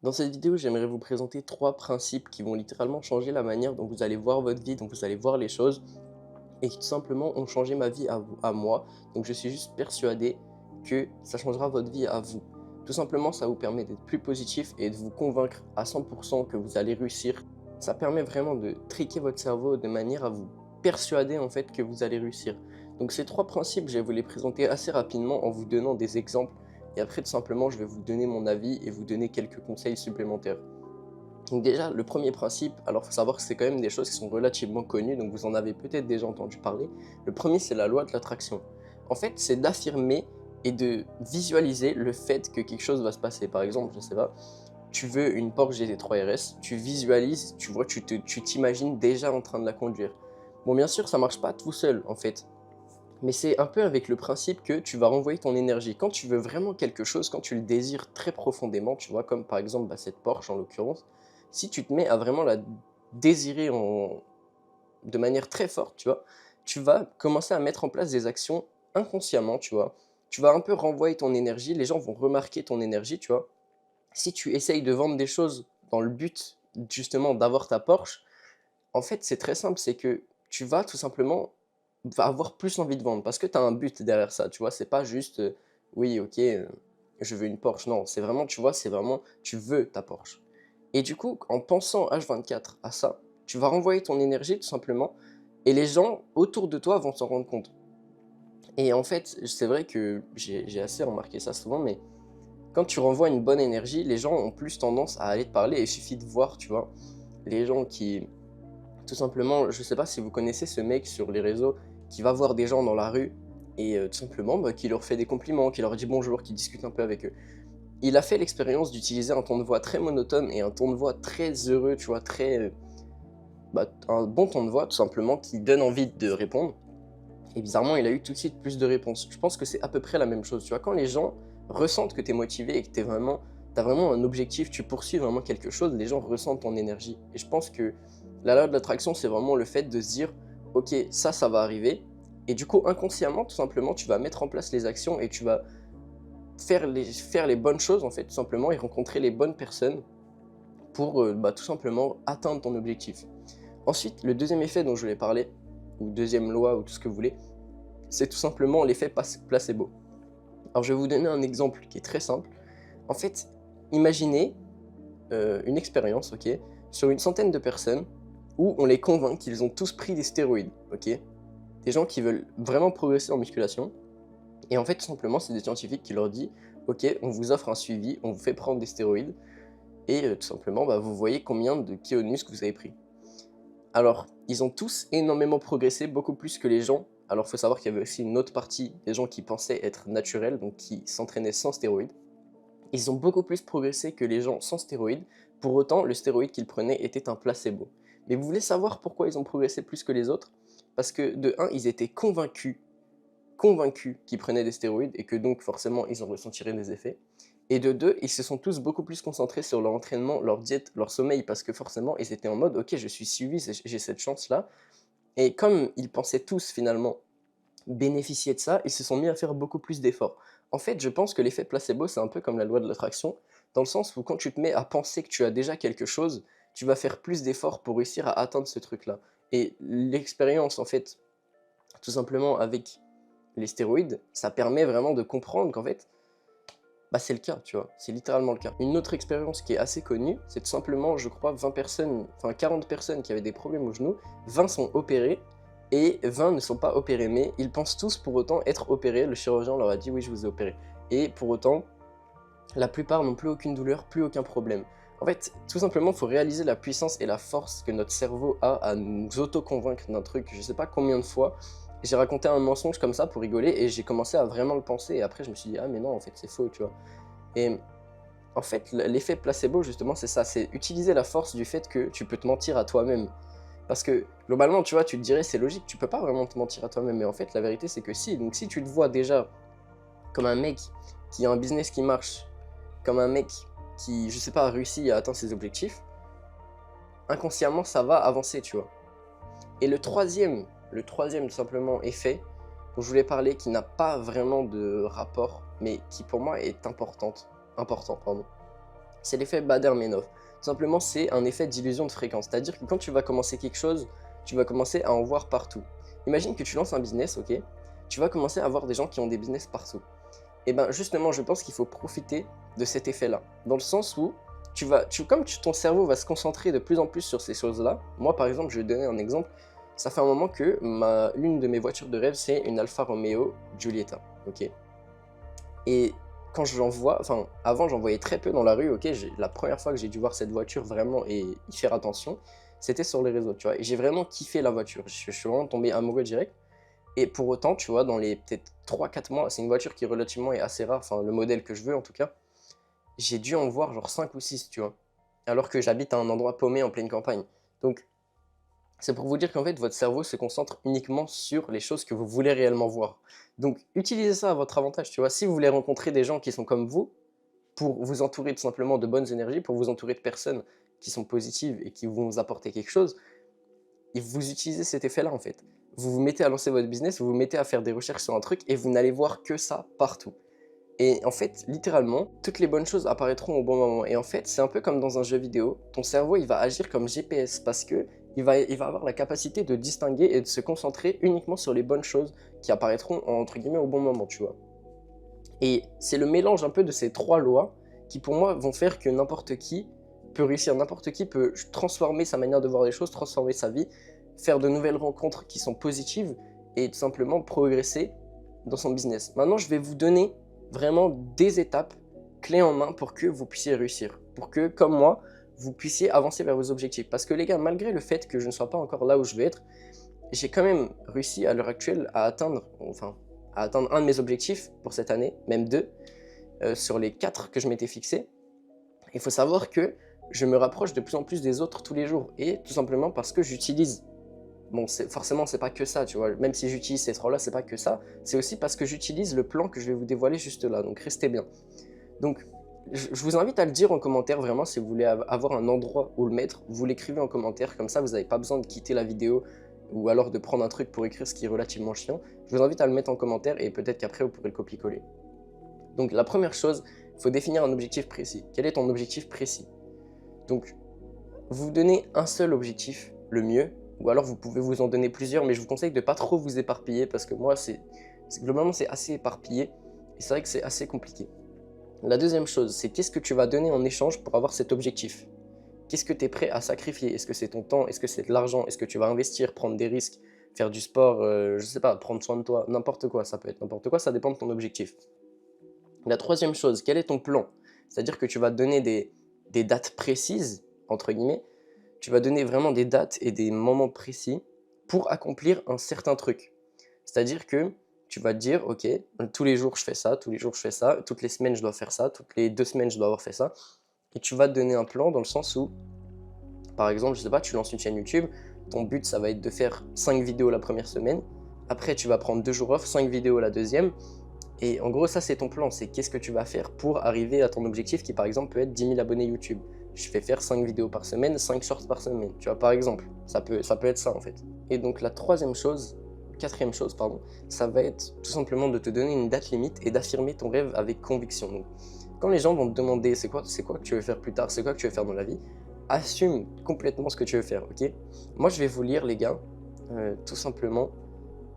Dans cette vidéo, j'aimerais vous présenter 3 principes qui vont littéralement changer la manière dont vous allez voir votre vie, dont vous allez voir les choses et qui tout simplement ont changé ma vie à moi. Donc je suis juste persuadé que ça changera votre vie à vous. Tout simplement, ça vous permet d'être plus positif et de vous convaincre à 100% que vous allez réussir. Ça permet vraiment de tricker votre cerveau de manière à vous persuader en fait que vous allez réussir. Donc ces 3 principes, je vais vous les présenter assez rapidement en vous donnant des exemples et après tout simplement, je vais vous donner mon avis et vous donner quelques conseils supplémentaires. Donc déjà, le premier principe, alors il faut savoir que c'est quand même des choses qui sont relativement connues, donc vous en avez peut-être déjà entendu parler. Le premier, c'est la loi de l'attraction. En fait, c'est d'affirmer et de visualiser le fait que quelque chose va se passer. Par exemple, je sais pas, tu veux une Porsche GT3 RS, tu visualises, tu vois, tu t'imagines déjà en train de la conduire. Bon, bien sûr, ça marche pas tout seul, en fait. Mais c'est un peu avec le principe que tu vas renvoyer ton énergie. Quand tu veux vraiment quelque chose, quand tu le désires très profondément, tu vois, comme par exemple cette Porsche en l'occurrence, si tu te mets à vraiment la désirer de manière très forte, tu vois, tu vas commencer à mettre en place des actions inconsciemment, tu vois. Tu vas un peu renvoyer ton énergie, les gens vont remarquer ton énergie, tu vois. Si tu essayes de vendre des choses dans le but justement d'avoir ta Porsche, en fait, c'est très simple, c'est que tu vas tout simplement avoir plus envie de vendre parce que tu as un but derrière ça, tu vois? C'est pas juste, oui, OK, je veux une Porsche. Non, c'est vraiment, tu vois, c'est vraiment, tu veux ta Porsche et du coup, en pensant H24 à ça, tu vas renvoyer ton énergie tout simplement et les gens autour de toi vont s'en rendre compte et en fait, c'est vrai que j'ai assez remarqué ça souvent, mais quand tu renvoies une bonne énergie, les gens ont plus tendance à aller te parler et il suffit de voir, tu vois? Les gens qui tout simplement, je sais pas si vous connaissez ce mec sur les réseaux qui va voir des gens dans la rue et tout simplement, bah, qui leur fait des compliments, qui leur dit bonjour, qui discute un peu avec eux. Il a fait l'expérience d'utiliser un ton de voix très monotone et un ton de voix très heureux, tu vois, très, bah, un bon ton de voix tout simplement qui donne envie de répondre et bizarrement, il a eu tout de suite plus de réponses. Je pense que c'est à peu près la même chose, tu vois? Quand les gens ressentent que tu es motivé et que tu as vraiment un objectif, tu poursuis vraiment quelque chose, les gens ressentent ton énergie et je pense que la loi de l'attraction, c'est vraiment le fait de se dire: «OK, ça va arriver» et du coup, inconsciemment, tout simplement, tu vas mettre en place les actions et tu vas faire les bonnes choses, en fait, tout simplement et rencontrer les bonnes personnes pour, bah, tout simplement atteindre ton objectif. Ensuite, le deuxième effet dont je voulais parler, ou deuxième loi ou tout ce que vous voulez, c'est tout simplement l'effet placebo. Alors je vais vous donner un exemple qui est très simple. En fait, imaginez une expérience, ok, sur une centaine de personnes où on les convainc qu'ils ont tous pris des stéroïdes, ok, des gens qui veulent vraiment progresser en musculation. Et en fait, tout simplement, c'est des scientifiques qui leur disent, ok, on vous offre un suivi, on vous fait prendre des stéroïdes, et tout simplement, bah, vous voyez combien de kilos de muscle vous avez pris. Alors, ils ont tous énormément progressé, beaucoup plus que les gens. Alors, il faut savoir qu'il y avait aussi une autre partie des gens qui pensaient être naturels, donc qui s'entraînaient sans stéroïdes. Ils ont beaucoup plus progressé que les gens sans stéroïdes. Pour autant, le stéroïde qu'ils prenaient était un placebo. Mais vous voulez savoir pourquoi ils ont progressé plus que les autres? Parce que de un, ils étaient convaincus qu'ils prenaient des stéroïdes et que donc forcément ils en ressentiraient des effets. Et de deux, ils se sont tous beaucoup plus concentrés sur leur entraînement, leur diète, leur sommeil, parce que forcément ils étaient en mode ok, je suis suivi, j'ai cette chance-là. Et comme ils pensaient tous finalement bénéficier de ça, ils se sont mis à faire beaucoup plus d'efforts. En fait, je pense que l'effet placebo, c'est un peu comme la loi de l'attraction, dans le sens où quand tu te mets à penser que tu as déjà quelque chose, tu vas faire plus d'efforts pour réussir à atteindre ce truc-là. Et l'expérience, en fait, tout simplement avec les stéroïdes, ça permet vraiment de comprendre qu'en fait, bah c'est le cas, tu vois, c'est littéralement le cas. Une autre expérience qui est assez connue, c'est tout simplement, je crois, 20 personnes, enfin 40 personnes qui avaient des problèmes au genou, 20 sont opérées et 20 ne sont pas opérés, mais ils pensent tous pour autant être opérés, le chirurgien leur a dit oui je vous ai opéré. Et pour autant, la plupart n'ont plus aucune douleur, plus aucun problème. En fait, tout simplement, il faut réaliser la puissance et la force que notre cerveau a à nous auto-convaincre d'un truc. Je sais pas combien de fois, j'ai raconté un mensonge comme ça pour rigoler et j'ai commencé à vraiment le penser et après je me suis dit: «Ah mais non, en fait, c'est faux», tu vois? Et en fait, l'effet placebo, justement, c'est ça, c'est utiliser la force du fait que tu peux te mentir à toi-même. Parce que globalement, tu vois, tu te dirais: «C'est logique, tu peux pas vraiment te mentir à toi-même», mais en fait, la vérité, c'est que si. Donc si tu te vois déjà comme un mec qui a un business qui marche, comme un mec qui, je sais pas, a réussi à atteindre ses objectifs, inconsciemment, ça va avancer, tu vois. Et le troisième tout simplement effet dont je voulais parler, qui n'a pas vraiment de rapport, mais qui pour moi est important, pardon, C'est l'effet Bader-Meinhof. Tout simplement, c'est un effet d'illusion de fréquence. C'est-à-dire que quand tu vas commencer quelque chose, tu vas commencer à en voir partout. Imagine que tu lances un business, ok? Tu vas commencer à voir des gens qui ont des business partout. Et ben justement, je pense qu'il faut profiter de cet effet-là. Dans le sens où, ton cerveau va se concentrer de plus en plus sur ces choses-là. Moi, par exemple, je vais donner un exemple. Ça fait un moment que l'une de mes voitures de rêve, c'est une Alfa Romeo Giulietta, ok? Et quand j'en vois, enfin, avant j'en voyais très peu dans la rue, ok, la première fois que j'ai dû voir cette voiture vraiment et y faire attention, c'était sur les réseaux, tu vois, et j'ai vraiment kiffé la voiture, je suis vraiment tombé amoureux direct, et pour autant, tu vois, dans les peut-être 3 4 mois, c'est une voiture qui relativement est assez rare, enfin le modèle que je veux en tout cas, j'ai dû en voir genre 5 ou 6, tu vois, alors que j'habite à un endroit paumé en pleine campagne, donc c'est pour vous dire qu'en fait, votre cerveau se concentre uniquement sur les choses que vous voulez réellement voir. Donc, utilisez ça à votre avantage, tu vois. Si vous voulez rencontrer des gens qui sont comme vous, pour vous entourer tout simplement de bonnes énergies, pour vous entourer de personnes qui sont positives et qui vont vous apporter quelque chose, et vous utilisez cet effet-là, en fait. Vous vous mettez à lancer votre business, vous vous mettez à faire des recherches sur un truc, et vous n'allez voir que ça partout. Et en fait, littéralement, toutes les bonnes choses apparaîtront au bon moment. Et en fait, c'est un peu comme dans un jeu vidéo. Ton cerveau, il va agir comme GPS parce que il va avoir la capacité de distinguer et de se concentrer uniquement sur les bonnes choses qui apparaîtront, entre guillemets, au bon moment, tu vois. Et c'est le mélange un peu de ces trois lois qui, pour moi, vont faire que n'importe qui peut réussir, n'importe qui peut transformer sa manière de voir les choses, transformer sa vie, faire de nouvelles rencontres qui sont positives et tout simplement progresser dans son business. Maintenant, je vais vous donner vraiment des étapes clés en main pour que vous puissiez réussir, pour que, comme moi, vous puissiez avancer vers vos objectifs. Parce que les gars, malgré le fait que je ne sois pas encore là où je veux être, j'ai quand même réussi à l'heure actuelle à atteindre un de mes objectifs pour cette année, même deux, sur les 4 que je m'étais fixé. Il faut savoir que je me rapproche de plus en plus des autres tous les jours, et tout simplement parce que j'utilise, bon, forcément c'est pas que ça, tu vois, même si j'utilise ces trois-là, c'est pas que ça, c'est aussi parce que j'utilise le plan que je vais vous dévoiler juste là, donc restez bien. Donc, je vous invite à le dire en commentaire, vraiment, si vous voulez avoir un endroit où le mettre, vous l'écrivez en commentaire, comme ça vous n'avez pas besoin de quitter la vidéo, ou alors de prendre un truc pour écrire ce qui est relativement chiant. Je vous invite à le mettre en commentaire, et peut-être qu'après vous pourrez le copier-coller. Donc la première chose, il faut définir un objectif précis. Quel est ton objectif précis? Donc, vous donnez un seul objectif, le mieux, ou alors vous pouvez vous en donner plusieurs, mais je vous conseille de ne pas trop vous éparpiller, parce que moi, globalement, c'est assez éparpillé, et c'est vrai que c'est assez compliqué. La deuxième chose, c'est qu'est-ce que tu vas donner en échange pour avoir cet objectif? Qu'est-ce que tu es prêt à sacrifier? Est-ce que c'est ton temps? Est-ce que c'est de l'argent? Est-ce que tu vas investir, prendre des risques, faire du sport, je sais pas, prendre soin de toi, n'importe quoi, ça peut être n'importe quoi, ça dépend de ton objectif. La troisième chose, quel est ton plan? C'est-à-dire que tu vas donner des dates précises, entre guillemets, tu vas donner vraiment des dates et des moments précis pour accomplir un certain truc. C'est-à-dire que tu vas te dire, ok, tous les jours je fais ça, tous les jours je fais ça, toutes les semaines je dois faire ça, toutes les 2 semaines je dois avoir fait ça, et tu vas te donner un plan dans le sens où, par exemple, je sais pas, tu lances une chaîne YouTube, ton but ça va être de faire 5 vidéos la première semaine, après tu vas prendre 2 jours off, 5 vidéos la deuxième, et en gros ça c'est ton plan, c'est qu'est-ce que tu vas faire pour arriver à ton objectif qui par exemple peut être 10 000 abonnés YouTube. Je fais faire 5 vidéos par semaine, 5 shorts par semaine, tu vois, par exemple, ça peut être ça en fait. Et donc la quatrième chose, pardon, ça va être tout simplement de te donner une date limite et d'affirmer ton rêve avec conviction. Donc, quand les gens vont te demander c'est quoi que tu veux faire plus tard, c'est quoi que tu veux faire dans la vie, assume complètement ce que tu veux faire, ok? Moi je vais vous lire les gars, tout simplement,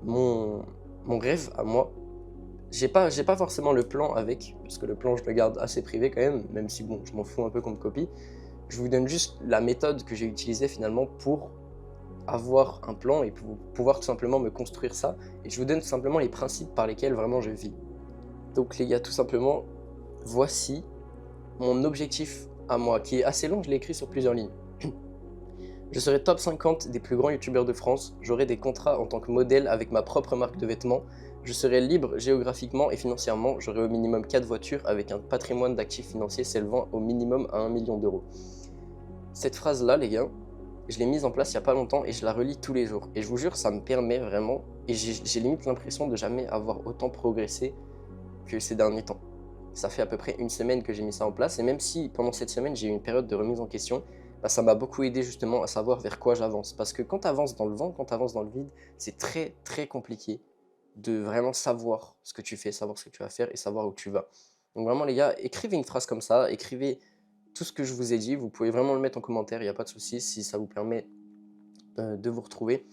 mon rêve à moi. J'ai pas forcément le plan avec, parce que le plan je le garde assez privé quand même si bon, je m'en fous un peu qu'on me copie. Je vous donne juste la méthode que j'ai utilisée finalement pour avoir un plan et pour pouvoir tout simplement me construire ça. Et je vous donne tout simplement les principes par lesquels vraiment je vis. Donc les gars, tout simplement, voici mon objectif à moi, qui est assez long, je l'ai écrit sur plusieurs lignes. Je serai top 50 des plus grands youtubeurs de France, j'aurai des contrats en tant que modèle avec ma propre marque de vêtements, je serai libre géographiquement et financièrement, j'aurai au minimum 4 voitures avec un patrimoine d'actifs financiers s'élevant au minimum à 1 million d'euros. Cette phrase-là, les gars, je l'ai mise en place il n'y a pas longtemps et je la relis tous les jours. Et je vous jure, ça me permet vraiment, et j'ai limite l'impression de jamais avoir autant progressé que ces derniers temps. Ça fait à peu près une semaine que j'ai mis ça en place, et même si pendant cette semaine j'ai eu une période de remise en question, bah, ça m'a beaucoup aidé justement à savoir vers quoi j'avance. Parce que quand tu avances dans le vent, quand tu avances dans le vide, c'est très très compliqué de vraiment savoir ce que tu fais, savoir ce que tu vas faire et savoir où tu vas. Donc vraiment les gars, écrivez une phrase comme ça, écrivez tout ce que je vous ai dit, vous pouvez vraiment le mettre en commentaire, il n'y a pas de souci si ça vous permet de vous retrouver.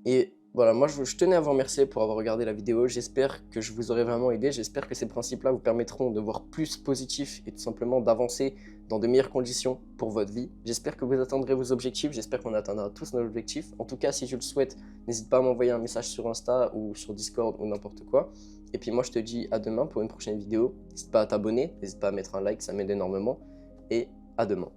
Et voilà, moi je tenais à vous remercier pour avoir regardé la vidéo, j'espère que je vous aurai vraiment aidé, j'espère que ces principes-là vous permettront de voir plus positif et tout simplement d'avancer dans de meilleures conditions pour votre vie. J'espère que vous atteindrez vos objectifs, j'espère qu'on atteindra tous nos objectifs. En tout cas, si tu le souhaites, n'hésite pas à m'envoyer un message sur Insta ou sur Discord ou n'importe quoi. Et puis moi je te dis à demain pour une prochaine vidéo, n'hésite pas à t'abonner, n'hésite pas à mettre un like, ça m'aide énormément. Et à demain.